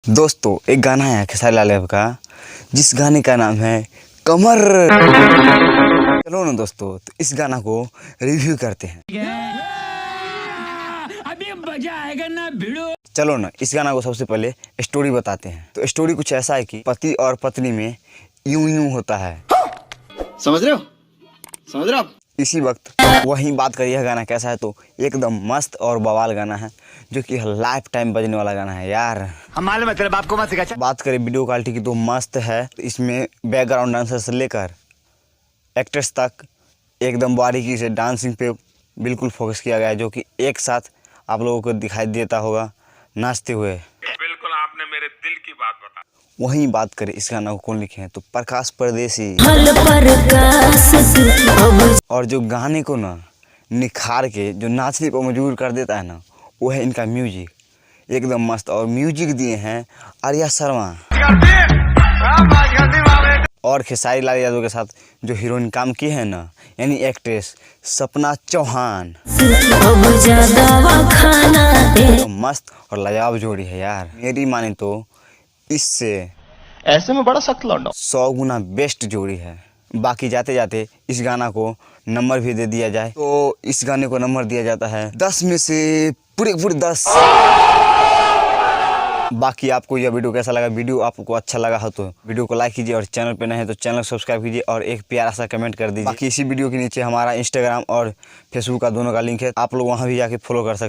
दोस्तों एक गाना है खेसारी लाल यादव का, जिस गाने का नाम है कमर। चलो ना दोस्तों, तो इस गाना को रिव्यू करते हैं। अभी मजा आएगा ना भिड़ो। चलो ना, इस गाना को सबसे पहले स्टोरी बताते हैं। तो स्टोरी कुछ ऐसा है कि पति और पत्नी में यूं यूं होता है। समझ रहे हो? समझ रहे हो आप? इसी वक्त वही बात करिए, यह गाना कैसा है तो एकदम मस्त और बवाल गाना है, जो कि लाइफ टाइम बजने वाला गाना है यार। हमारे मतलब आपको मत सिखा। बात करें वीडियो क्वालिटी की तो मस्त है। इसमें बैकग्राउंड डांसर से लेकर एक्टर्स तक एकदम बारीकी से डांसिंग पे बिल्कुल फोकस किया गया है, जो कि एक साथ आप लोगों को दिखाई देता होगा नाचते हुए। बिल्कुल आपने मेरे दिल की बात बता। वहीं बात करें इस गाना को कौन लिखे हैं तो प्रकाश परदेसी। और जो गाने को ना निखार के जो नाचने पर मजबूर कर देता है ना, वो है इनका म्यूजिक। एकदम मस्त। और म्यूजिक दिए हैं आर्या शर्मा। और खेसारी लाल यादव के साथ जो हीरोइन काम की है ना, यानी एक्ट्रेस सपना चौहान। तो मस्त और लाजवाब जोड़ी है यार। मेरी माने तो इससे ऐसे में बड़ा सख्त लौंडा 100 गुना बेस्ट जोड़ी है। बाकी जाते जाते इस गाना को नंबर भी दे दिया जाए तो इस गाने को नंबर दिया जाता है 10 में से पूरे 10। बाकी आपको यह वीडियो कैसा लगा? वीडियो आपको अच्छा लगा हो तो वीडियो को लाइक कीजिए, और चैनल पे नए हैं तो चैनल सब्सक्राइब कीजिए और एक प्यारा सा कमेंट कर दीजिए। बाकी इसी वीडियो के नीचे हमारा इंस्टाग्राम और फेसबुक का दोनों का लिंक है, आप लोग वहाँ भी जाके फॉलो कर सकते हैं।